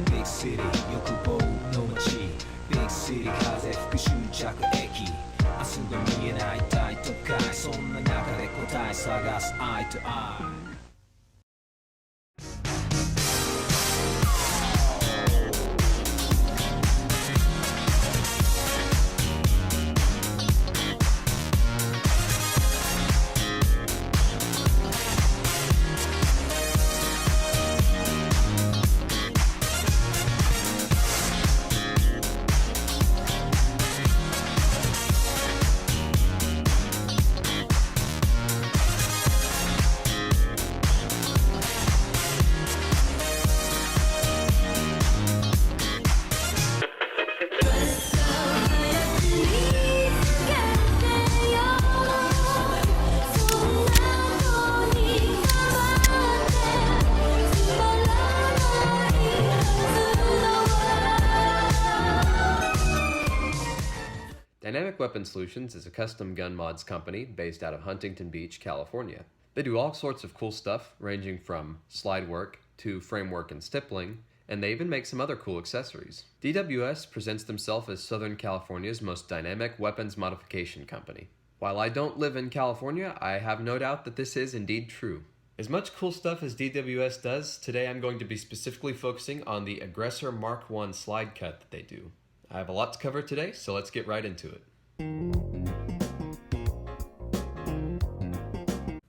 Big city 欲望の街 Big city 風吹く終着駅明日の見えない大都会そんな中で答え探す Eye to Eye Dynamic Weapon Solutions is a custom gun mods company based out of Huntington Beach, California. They do all sorts of cool stuff, ranging from slide work to framework and stippling, and they even make some other cool accessories. DWS presents themselves as Southern California's most dynamic weapons modification company. While I don't live in California, I have no doubt that this is indeed true. As much cool stuff as DWS does, today I'm going to be specifically focusing on the Aggressor Mark I slide cut that they do. I have a lot to cover today, so let's get right into it.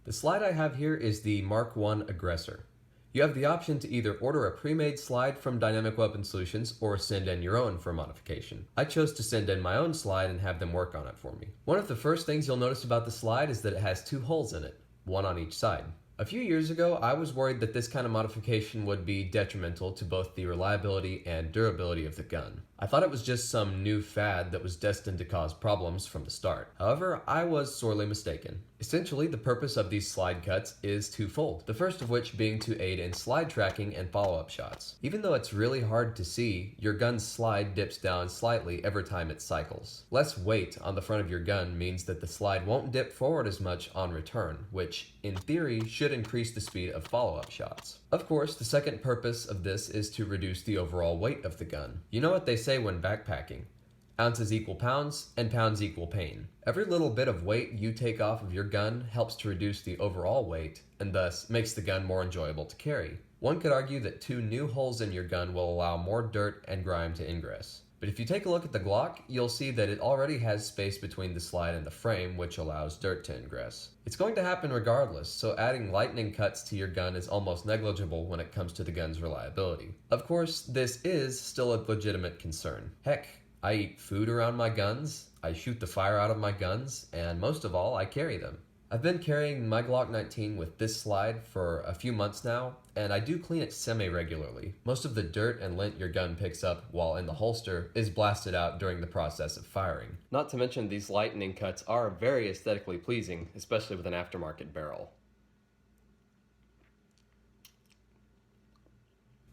The slide I have here is the Mark I Aggressor. You have the option to either order a pre-made slide from Dynamic Weapon Solutions or send in your own for modification. I chose to send in my own slide and have them work on it for me. One of the first things you'll notice about the slide is that it has two holes in it, one on each side. A few years ago, I was worried that this kind of modification would be detrimental to both the reliability and durability of the gun. I thought it was just some new fad that was destined to cause problems from the start. However, I was sorely mistaken. Essentially, the purpose of these slide cuts is twofold, the first of which being to aid in slide tracking and follow-up shots. Even though it's really hard to see, your gun's slide dips down slightly every time it cycles. Less weight on the front of your gun means that the slide won't dip forward as much on return, which, in theory, should increase the speed of follow-up shots. Of course, the second purpose of this is to reduce the overall weight of the gun. You know what they say when backpacking. Ounces equal pounds, and pounds equal pain. Every little bit of weight you take off of your gun helps to reduce the overall weight, and thus makes the gun more enjoyable to carry. One could argue that two new holes in your gun will allow more dirt and grime to ingress. But if you take a look at the Glock, you'll see that it already has space between the slide and the frame, which allows dirt to ingress. It's going to happen regardless, so adding lightning cuts to your gun is almost negligible when it comes to the gun's reliability. Of course, this is still a legitimate concern. Heck, I eat food around my guns, I shoot the fire out of my guns, and most of all, I carry them. I've been carrying my Glock 19 with this slide for a few months now, and I do clean it semi-regularly. Most of the dirt and lint your gun picks up while in the holster is blasted out during the process of firing. Not to mention these lightning cuts are very aesthetically pleasing, especially with an aftermarket barrel.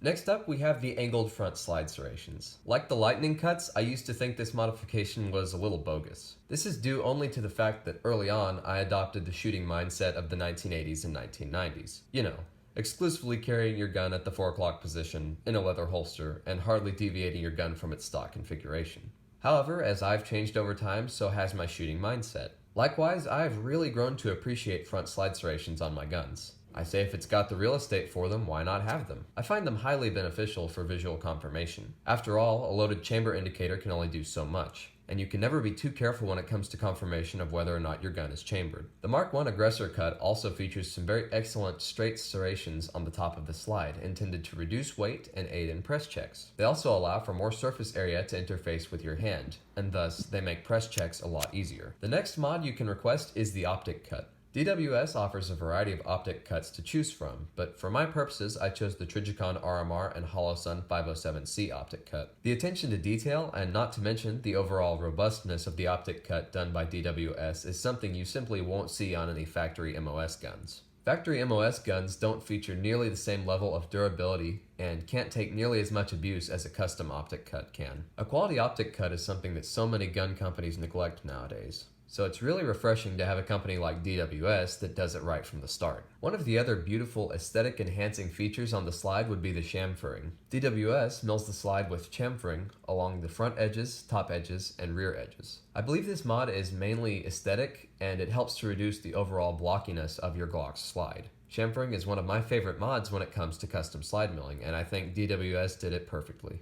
Next up, we have the angled front slide serrations. Like the lightning cuts, I used to think this modification was a little bogus. This is due only to the fact that early on, I adopted the shooting mindset of the 1980s and 1990s. You know, exclusively carrying your gun at the 4 o'clock position, in a leather holster, and hardly deviating your gun from its stock configuration. However, as I've changed over time, so has my shooting mindset. Likewise, I've really grown to appreciate front slide serrations on my guns. I say if it's got the real estate for them, why not have them? I find them highly beneficial for visual confirmation. After all, a loaded chamber indicator can only do so much, and you can never be too careful when it comes to confirmation of whether or not your gun is chambered. The Mark I Aggressor cut also features some very excellent straight serrations on the top of the slide, intended to reduce weight and aid in press checks. They also allow for more surface area to interface with your hand, and thus they make press checks a lot easier. The next mod you can request is the optic cut. DWS offers a variety of optic cuts to choose from, but for my purposes, I chose the Trijicon RMR and Holosun 507C optic cut. The attention to detail, and not to mention the overall robustness of the optic cut done by DWS, is something you simply won't see on any factory MOS guns. Factory MOS guns don't feature nearly the same level of durability and can't take nearly as much abuse as a custom optic cut can. A quality optic cut is something that so many gun companies neglect nowadays. So it's really refreshing to have a company like DWS that does it right from the start. One of the other beautiful aesthetic enhancing features on the slide would be the chamfering. DWS mills the slide with chamfering along the front edges, top edges, and rear edges. I believe this mod is mainly aesthetic and it helps to reduce the overall blockiness of your Glock's slide. Chamfering is one of my favorite mods when it comes to custom slide milling, and I think DWS did it perfectly.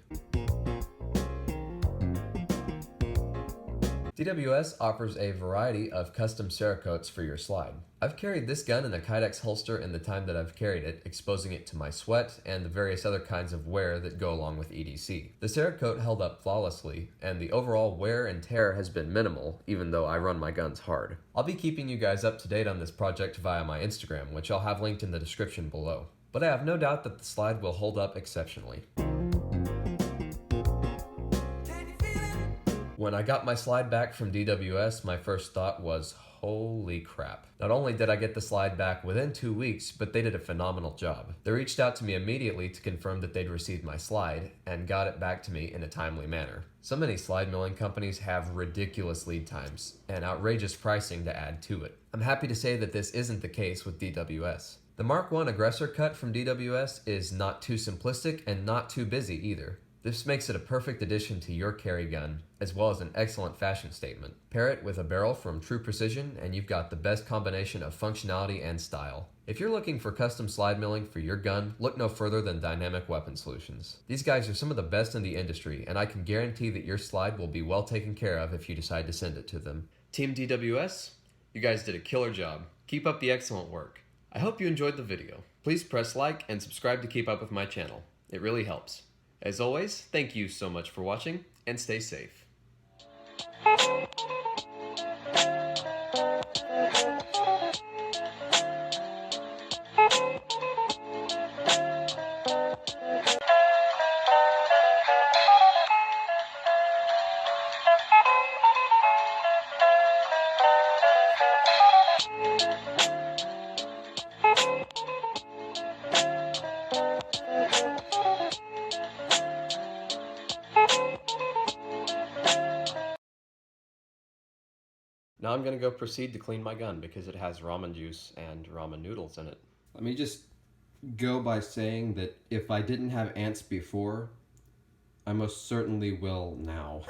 DWS offers a variety of custom Cerakotes for your slide. I've carried this gun in a Kydex holster in the time that I've carried it, exposing it to my sweat and the various other kinds of wear that go along with EDC. The Cerakote held up flawlessly, and the overall wear and tear has been minimal, even though I run my guns hard. I'll be keeping you guys up to date on this project via my Instagram, which I'll have linked in the description below. But I have no doubt that the slide will hold up exceptionally. When I got my slide back from DWS, my first thought was, holy crap. Not only did I get the slide back within 2 weeks, but they did a phenomenal job. They reached out to me immediately to confirm that they'd received my slide and got it back to me in a timely manner. So many slide milling companies have ridiculous lead times and outrageous pricing to add to it. I'm happy to say that this isn't the case with DWS. The Mark I Aggressor cut from DWS is not too simplistic and not too busy either. This makes it a perfect addition to your carry gun, as well as an excellent fashion statement. Pair it with a barrel from True Precision, and you've got the best combination of functionality and style. If you're looking for custom slide milling for your gun, look no further than Dynamic Weapon Solutions. These guys are some of the best in the industry, and I can guarantee that your slide will be well taken care of if you decide to send it to them. Team DWS, you guys did a killer job. Keep up the excellent work. I hope you enjoyed the video. Please press like and subscribe to keep up with my channel. It really helps. As always, thank you so much for watching, and stay safe. Now I'm going to go proceed to clean my gun because it has ramen juice and ramen noodles in it. Let me just go by saying that if I didn't have ants before, I most certainly will now.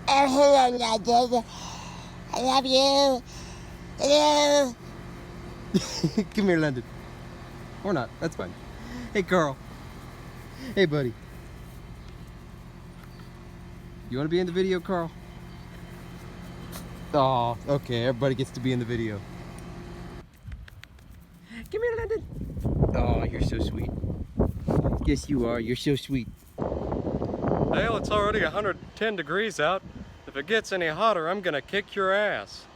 Oh, hello, London. I love you. Hello. Come here, London. Or not, that's fine. Hey, Carl. Hey, buddy. You want to be in the video, Carl? Oh, okay, everybody gets to be in the video. Come here, London. Oh, you're so sweet. Yes, you are. You're so sweet. Dale, it's already 110 degrees out. If it gets any hotter, I'm gonna kick your ass.